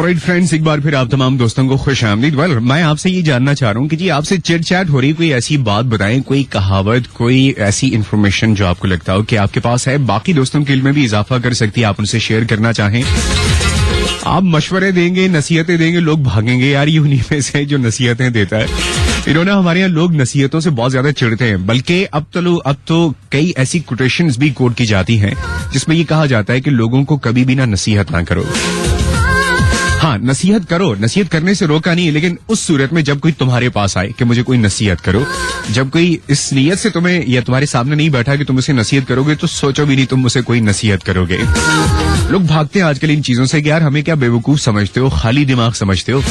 Alright friends, एक बार फिर आप तमाम दोस्तों को खुश आमदीद। वेल, मैं आपसे ये जानना चाह रहा हूँ कि जी आपसे चिट चैट हो रही, कोई ऐसी बात बताएं, कोई कहावत, कोई ऐसी इन्फॉर्मेशन जो आपको लगता हो कि आपके पास है, बाकी दोस्तों के इल्म में भी इजाफा कर सकती है, आप उनसे शेयर करना चाहें। आप मशवरे देंगे, नसीहतें देंगे, लोग भागेंगे यार ये उन्हीं में से जो नसीहतें देता है। इन्होंने हमारे यहाँ लोग नसीहतों से बहुत ज्यादा चिढ़ते हैं, बल्कि अब तो कई ऐसी कोटेशंस भी कोट की जाती हैं जिसमें ये कहा जाता है कि लोगों को कभी भी ना नसीहत ना करो। हाँ, नसीहत करो, नसीहत करने से रोका नहीं, लेकिन उस सूरत में जब कोई तुम्हारे पास आए कि मुझे कोई नसीहत करो, जब कोई इस नीयत से तुम्हें या तुम्हारे सामने नहीं बैठा कि तुम उसे नसीहत करोगे, तो सोचो भी नहीं तुम उसे कोई नसीहत करोगे। लोग भागते हैं आजकल इन चीजों से कि यार हमें क्या बेवकूफ समझते हो, खाली दिमाग समझते हो,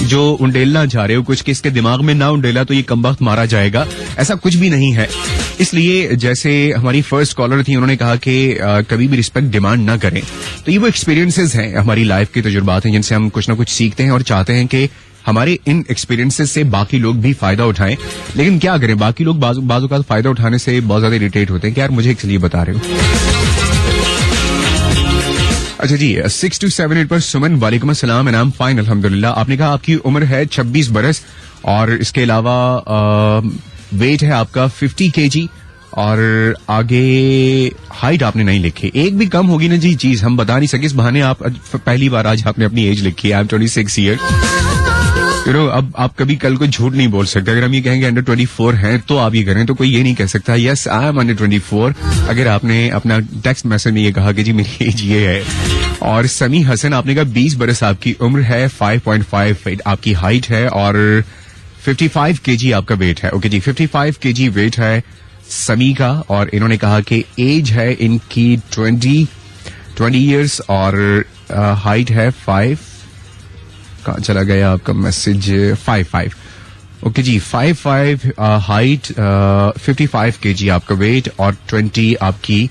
जो उंडेलना चाह रहे हो कुछ कि इसके दिमाग में ना उंडेला तो ये कमबख्त मारा जाएगा, ऐसा कुछ भी नहीं है। इसलिए जैसे हमारी फर्स्ट कॉलर थी, उन्होंने कहा कि कभी भी रिस्पेक्ट डिमांड ना करें, तो ये वो एक्सपीरियंसेस हैं, हमारी लाइफ के तजुर्बात हैं जिनसे हम कुछ ना कुछ सीखते हैं और चाहते हैं कि हमारे इन एक्सपीरियंसेस से बाकी लोग भी फायदा उठाएं। लेकिन क्या करें, बाकी लोग बाजू का फायदा उठाने से बहुत ज्यादा इरिटेट होते हैं कि यार मुझे इसलिए बता रहे हो। अच्छा जी, 6278 पर सुमन, वालेकुम अस्सलाम, नाम फाइन अल्हम्दुलिल्लाह। आपने कहा आपकी उम्र है 26 बरस और इसके अलावा वेट है आपका 50 kg और आगे हाइट आपने नहीं लिखी। एक भी कम होगी ना जी चीज, हम बता नहीं सके, इस बहाने आप पहली बार आज आपने अपनी एज लिखी है, आई एम 26 ईयर। अब आप कभी कल को झूठ नहीं बोल सकते। अगर हम ये कहेंगे अंडर 24 हैं तो आप ये करें, तो कोई ये नहीं कह सकता यस आई एम अंडर 24 अगर आपने अपना टेक्स्ट मैसेज में ये कहा कि जी मेरी एज ये है। और समी हसन, आपने कहा 20 बरस आपकी उम्र है, 5.5 फीट आपकी हाइट है और 55 kg आपका वेट है। ओके जी, 55 kg वेट है समी का, और इन्होंने कहा कि एज है इनकी 20 ईयर्स और हाइट है 5, कहाँ चला गया आपका मैसेज, 5'5". ओके जी, 5'5" हाइट, 55 kg आपका वेट और 20 आपकी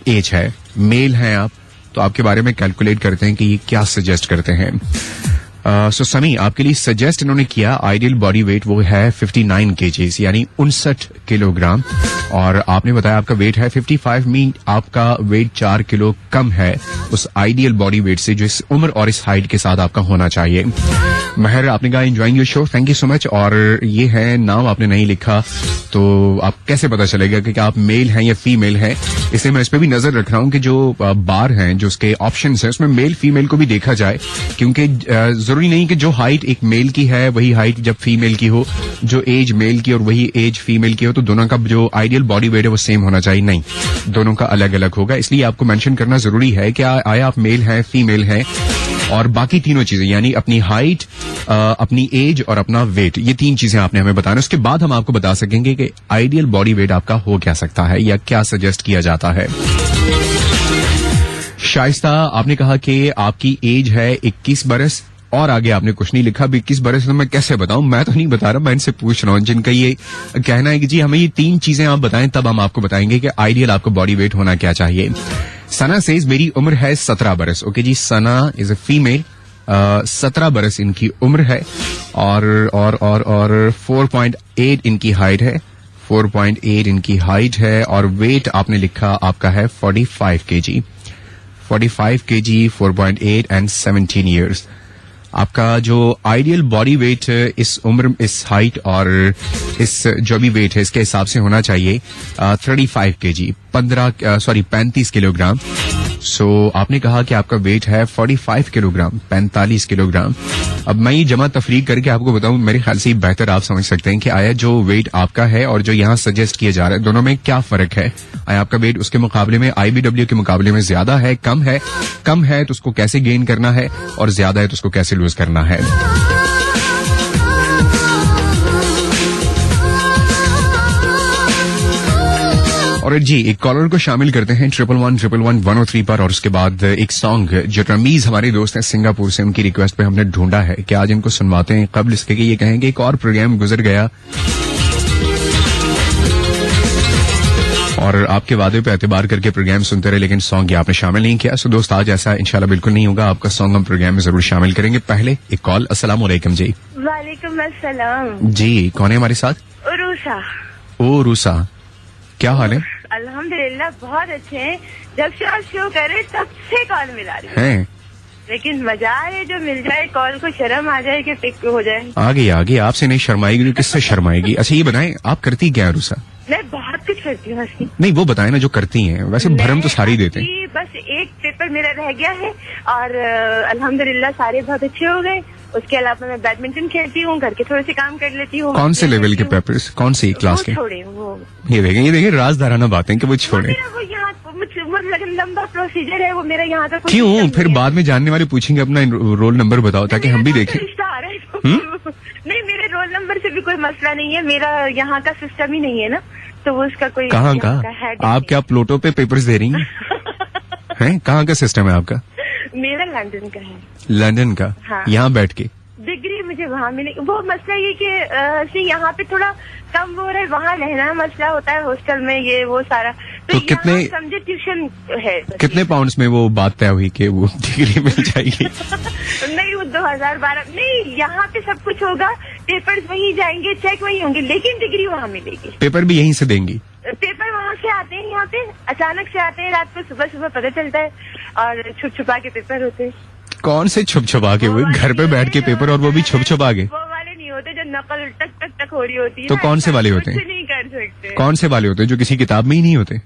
एज है। मेल हैं आप, तो आपके बारे में कैलकुलेट करते हैं कि ये क्या सजेस्ट करते हैं। सो समी, आपके लिए सजेस्ट इन्होंने किया आइडियल बॉडी वेट वो है 59 kg यानी 59 किलोग्राम, और आपने बताया आपका वेट है 55, मीन आपका वेट 4 किलो कम है उस आइडियल बॉडी वेट से जो इस उम्र और इस हाइट के साथ आपका होना चाहिए। महर, आपने कहा enjoying your show, thank you so much. और ये है, नाम आपने नहीं लिखा, तो आप कैसे पता चलेगा कि आप मेल हैं या फीमेल हैं, इसलिए मैं इस पर भी नजर रख रहा हूँ कि जो बार हैं, जो उसके ऑप्शंस हैं, उसमें मेल फीमेल को भी देखा जाए, क्योंकि जरूरी नहीं कि जो हाइट एक मेल की है वही हाइट जब फीमेल की हो, जो एज मेल की और वही एज फीमेल की हो, तो दोनों का जो आइडियल बॉडी वेट है वो सेम होना चाहिए। नहीं, दोनों का अलग अलग होगा, इसलिए आपको मेंशन करना जरूरी है कि आया आप मेल हैं, फीमेल हैं, और बाकी तीनों चीजें यानी अपनी हाइट, अपनी एज और अपना वेट, ये 3 चीजें आपने हमें बताना। उसके बाद हम आपको बता सकेंगे कि आइडियल बॉडी वेट आपका हो क्या सकता है या क्या सजेस्ट किया जाता है। शाइस्ता, आपने कहा कि आपकी एज है 21 बरस और आगे आपने कुछ नहीं लिखा। 21 बरस तो मैं कैसे बताऊं, मैं तो नहीं बता रहा, मैं इनसे पूछ रहा हूं जिनका ये कहना है कि जी हमें ये 3 चीजें आप बताएं, तब हम आपको बताएंगे कि आइडियल आपको बॉडी वेट होना क्या चाहिए। सना सेज, मेरी उम्र है 17 बरस। ओके जी, सना इज अ फीमेल, 17 बरस इनकी उम्र है और 4.8 इनकी हाइट है, 4.8 इनकी हाइट है और वेट आपने लिखा आपका है 45 kg, 45 kg, 4.8 एंड 17 ईयर्स। आपका जो आइडियल बॉडी वेट इस उम्र, इस हाइट और इस जो भी वेट है इसके हिसाब से होना चाहिए 35 kg, 35 किलोग्राम। सो आपने कहा कि आपका वेट है 45 किलोग्राम, 45 किलोग्राम। अब मैं ये जमा तफरीक करके आपको बताऊं, मेरे ख्याल से बेहतर आप समझ सकते हैं कि आया जो वेट आपका है और जो यहाँ सजेस्ट किया जा रहा है, दोनों में क्या फर्क है। आया आपका वेट उसके मुकाबले में, IBW के मुकाबले में ज्यादा है, कम है, कम है तो उसको कैसे गेन करना है, और ज्यादा है तो उसको कैसे लूज करना है। और जी एक कॉलर को शामिल करते हैं 11111 पर, और उसके बाद एक सॉन्ग जो रमीज हमारे दोस्त हैं सिंगापुर से, उनकी रिक्वेस्ट पे हमने ढूंढा है कि आज इनको सुनवाते हैं। कबल इसके कि ये कहेंगे एक और प्रोग्राम गुजर गया और आपके वादे पे एतबार करके प्रोग्राम सुनते रहे, लेकिन सॉन्ग ये आपने शामिल नहीं किया। सो दोस्त, आज ऐसा इंशाल्लाह बिल्कुल नहीं होगा, आपका सॉन्ग हम प्रोग्राम में जरूर शामिल करेंगे। पहले एक कॉल। अस्सलाम वालेकुम जी। वालेकुम अस्सलाम जी, कौन है हमारे साथ? रूसा। ओ रूसा, क्या हाल है? अल्हम्दुलिल्लाह बहुत अच्छे हैं, जब से आप शो करे तब से कॉल मिला रही हैं। लेकिन मजा है जो मिल जाए कॉल को, शर्म आ जाए कि पिक हो जाए। आ गई आपसे नहीं शर्माएगी तो किससे शर्माएगी। अच्छा ये बताएं आप करती क्या है रुसा? मैं बहुत कुछ करती हूँ हंसी। नहीं वो बताएं ना जो करती हैं, वैसे भरम तो सारी देते हैं। बस एक पेपर मेरा रह गया है और अल्हम्दुलिल्लाह सारे बहुत अच्छे हो गए। उसके अलावा मैं बैडमिंटन खेलती हूँ, घर के थोड़े से काम कर लेती हूँ। कौन से लेवल के पेपर्स, कौन सी क्लास के? छोड़े वो, ये देखें राजदाराना बातें कि वो छोड़े। वो यहाँ लंबा प्रोसीजर है वो मेरा यहाँ का। क्यों? फिर बाद में जानने वाले पूछेंगे अपना रोल नंबर बताओ ताकि हम भी देखें। नहीं मेरे रोल नंबर से भी कोई मसला नहीं है, मेरा यहाँ का सिस्टम ही नहीं है ना, तो वो उसका कोई। कहाँ का? आप क्या प्लूटो पे पेपर्स दे रही हैं? कहाँ का सिस्टम है आपका? मेरा लंदन का है। लंदन का? हाँ। यहाँ बैठ के डिग्री मुझे वहाँ मिले। वो मसला ये कि यहाँ पे थोड़ा कम वो रहा है, वहाँ रहना मसला होता है हॉस्टल में, ये वो सारा। तो कितने समझे ट्यूशन है। कितने पाउंड्स में वो बात तय हुई कि वो डिग्री मिल जाएगी? नहीं वो 2012 नहीं, यहाँ पे सब कुछ होगा, पेपर्स वहीं जाएंगे, चेक वहीं होंगे, लेकिन डिग्री वहाँ मिलेगी। पेपर भी यहीं से देंगी? पेपर वहाँ से आते हैं, यहाँ पे अचानक से आते हैं, रात को सुबह पता चलता है और छुप छुपा के पेपर होते हैं। कौन से छुप छुपा के? वो घर पे बैठ के पेपर, और वो भी छुप छुपा के? वो वाले नहीं होते जो नकल टक टक टक हो रही होती है। तो कौन से वाले होते हैं? कुछ नहीं कर सकते। कौन से वाले होते हैं जो किसी किताब में ही नहीं होते?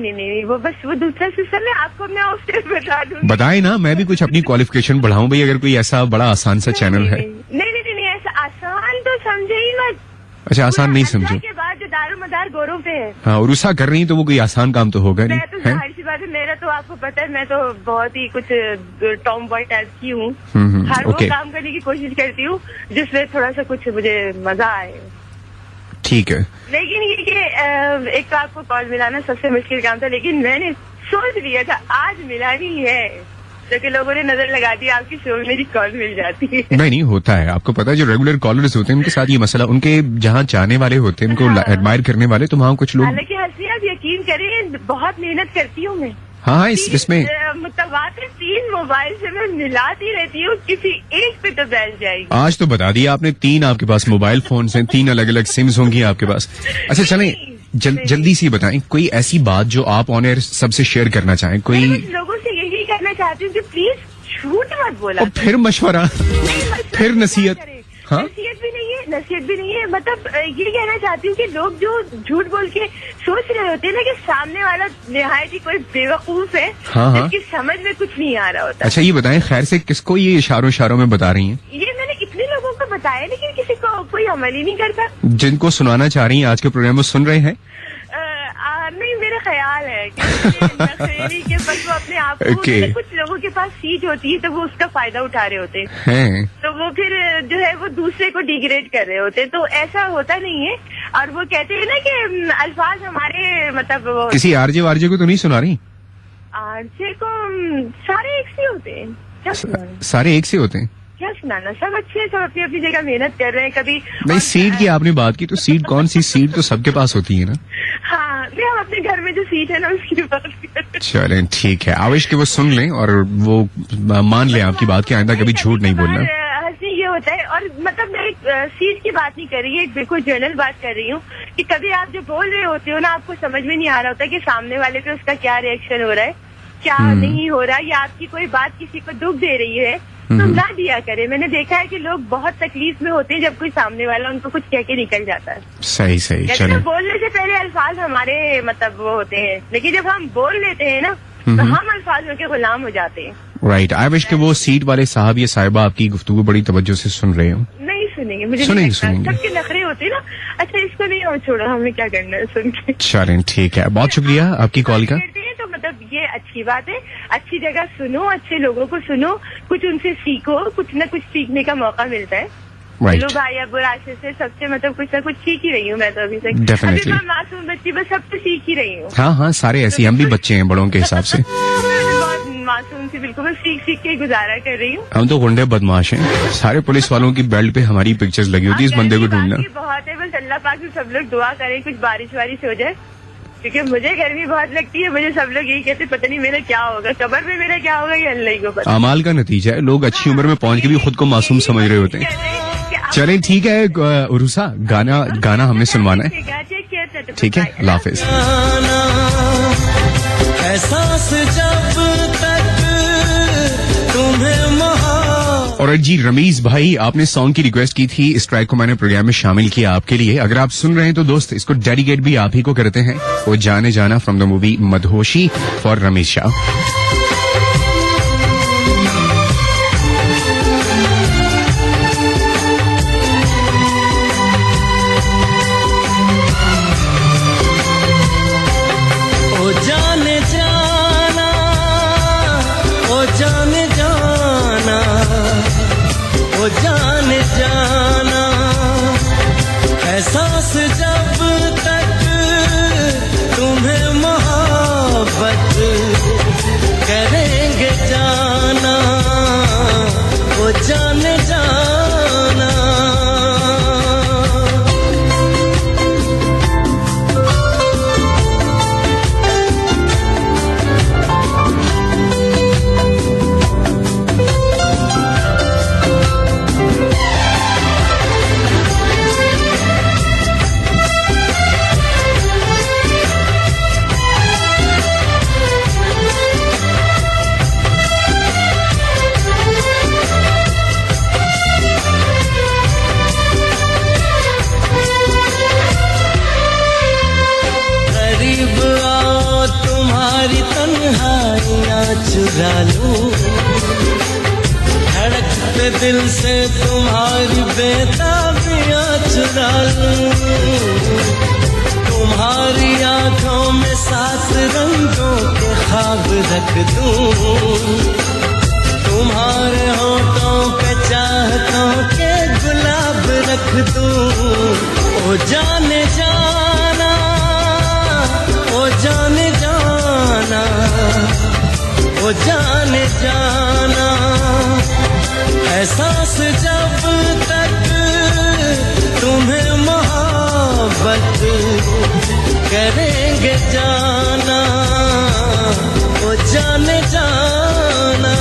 नहीं, वो बस वो दूसरा सिस्टम है। आपको मैं उससे बता दूँ। बताए ना, मैं भी कुछ अपनी क्वालिफिकेशन बढ़ाऊं भाई, अगर कोई ऐसा बड़ा आसान सा चैनल है। नहीं ऐसा आसान तो समझे ही मत। अच्छा आसान नहीं समझो। के बाद जो दारोमदार गोरों पे है। हाँ, और उसा कर रही है तो वो कोई आसान काम तो होगा नहीं। मैं तो जाहिर सी बात है, मेरा तो आपको पता है, मैं तो बहुत ही कुछ टॉम बॉय टाइप की हूँ। हर वो काम करने की कोशिश करती हूँ जिसमें थोड़ा सा कुछ मुझे मजा आए। ठीक है। लेकिन ये कि एक तो आपको कॉल मिलाना सबसे मुश्किल काम था, लेकिन मैंने सोच लिया था आज मिलानी है, क्योंकि लोगों ने नजर लगा दी आपकी शो में मेरी कॉल मिल जाती है। नहीं होता है, आपको पता है जो रेगुलर कॉलर्स होते हैं उनके साथ ये मसला, उनके जहाँ चाहने वाले होते हैं, उनको एडमायर करने वाले, तो वहाँ कुछ लोग। हालांकि हंसी आप यकीन करें बहुत मेहनत करती हूँ मैं। हाँ इसमें मुतवातिर 3 मोबाइल से मैं मिलाती रहती हूँ, किसी एक पे तो बैठ जाएगी। आज तो बता दिया आपने, 3 आपके पास मोबाइल फोन हैं, 3 अलग अलग सिम्स होंगी आपके पास। अच्छा चलें जल्दी से बताएं कोई ऐसी बात जो आप ऑन एयर सबसे शेयर करना चाहें। कोई लोगों से यही कहना चाहती हूँ कि प्लीज झूठ मत बोला। और फिर मशवरा, फिर नसीहत। हाँ? नसीहत भी नहीं है, मतलब ये कहना चाहती हूँ कि लोग जो झूठ बोल के सोच रहे होते हैं ना कि सामने वाला निहायत ही कोई बेवकूफ है, जिसकी समझ में कुछ नहीं आ रहा होता। अच्छा ये बताएं खैर से किसको ये इशारों में बता रही हैं? ये मैंने इतने लोगों को बताया लेकिन किसी को कोई अमल ही नहीं करता। जिनको सुनाना चाह रही हैं आज के प्रोग्राम में सुन रहे हैं? नहीं मेरा ख्याल है कि बस वो अपने आप को कुछ लोगों के पास सीट होती है तो वो उसका फायदा उठा रहे होते हैं, तो वो फिर जो है वो दूसरे को डिग्रेड कर रहे होते हैं, तो ऐसा होता नहीं है। और वो कहते हैं ना कि अल्फाज हमारे मतलब किसी आरजे वारजे को तो नहीं सुना रही? आरजे को सारे एक से होते हैं। क्या सारे एक से होते हैं? क्या सुनाना, सब अच्छे हैं, सब अपनी अपनी जगह मेहनत कर रहे हैं। कभी नहीं सीट की आपने बात की, तो सीट कौन सी? सीट तो सबके पास होती है ना। हाँ हम अपने घर में जो सीट है ना उसकी बात कर। चलें ठीक है, आवेश के वो सुन लें और वो मान लें आपकी बात की, आइंदा कभी झूठ नहीं बोलना। हंसी ये होता है, और मतलब मैं एक सीट की बात नहीं कर रही है, एक बिल्कुल जनरल बात कर रही हूँ कि कभी आप जो बोल रहे होते हो ना, आपको समझ में नहीं आ रहा होता कि सामने वाले पे उसका क्या रिएक्शन हो रहा है, क्या नहीं हो रहा, या आपकी कोई बात किसी को दुख दे रही है, तो ना दिया करे। मैंने देखा है कि लोग बहुत तकलीफ में होते हैं जब कोई सामने वाला उनको कुछ कह के निकल जाता है। सही चलो, बोलने से पहले अल्फाज हमारे मतलब वो होते हैं, लेकिन जब हम बोल लेते हैं ना तो हम अल्फाजों के गुलाम हो जाते हैं। राइट, आई विश कि वो सीट वाले साहब या साहिबा आपकी गुफ्तगू बड़ी तवज्जो से सुन रहे हो। नहीं सुनेंगे, मुझे सुनेंगे सबके नखरे होते हैं ना। अच्छा इसको नहीं और छोड़ो, हमें क्या करना है सुन के। चलें ठीक है, बहुत शुक्रिया आपकी कॉल का। तो मतलब ये अच्छी बात है, अच्छी जगह सुनो, अच्छे लोगों को सुनो, कुछ उनसे सीखो, कुछ न कुछ सीखने का मौका मिलता है। चलो भाई अब राशि से सबसे मतलब कुछ न कुछ सीख ही रही हूँ मैं तो अभी तक। डेफिनेटली मैं मासूम बच्ची बस सबसे सीख ही रही हूँ। हाँ सारे ऐसे, हम भी बच्चे हैं बड़ों के हिसाब से। बहुत मासूम सी बिल्कुल, मैं सीख के गुजारा कर रही हूँ। हम तो गुंडे बदमाश हैं, सारे पुलिस वालों की बेल्ट पे हमारी पिक्चर्स लगी होती है, इस बंदे को ढूंढना बहुत है। बस अल्लाह पाक से सब लोग दुआ करें कुछ बारिश वारिश हो जाए, क्योंकि मुझे गर्मी बहुत लगती है। मुझे सब लोग यही कहते पता नहीं मेरा क्या होगा, कब्र में मेरा क्या होगा, ये अल्लाह ही को पता। अमाल का नतीजा है, लोग अच्छी उम्र में पहुंच के भी खुद को मासूम समझ रहे होते हैं। चलें ठीक है उरुसा, गाना हमने सुनवाना है, ठीक है, अल्लाह हाफिज। एहसास जब तक तुम तुम्हें मोहब्बत। और जी रमीज भाई, आपने सॉन्ग की रिक्वेस्ट की थी, इस ट्रैक को मैंने प्रोग्राम में शामिल किया आपके लिए। अगर आप सुन रहे हैं तो दोस्त इसको डेडिकेट भी आप ही को करते हैं। वो जाने जाना from the movie Madhoshi for Ramesh Shah. ओ जाने जाना, एहसास जब तक तुम्हें मोहब्बत करेंगे जाना, ओ जाने जाना। चुरा लूं, धड़कते दिल से तुम्हारी बेताबियां चुरा लूं, तुम्हारी आंखों में 7 रंगों के ख्वाब रख दूं, तुम्हारे होठों पे चाहतों के गुलाब रख दूं। ओ जाने जाना, ओ जाने जाना, ओ जाने जाना, एहसास जब तक तुम्हें मोहब्बत करेंगे जाना, ओ जाने जाना।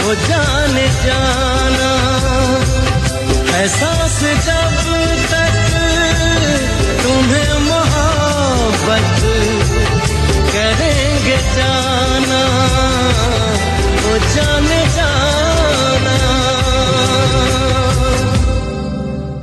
ओ जाने जाना, एहसास जब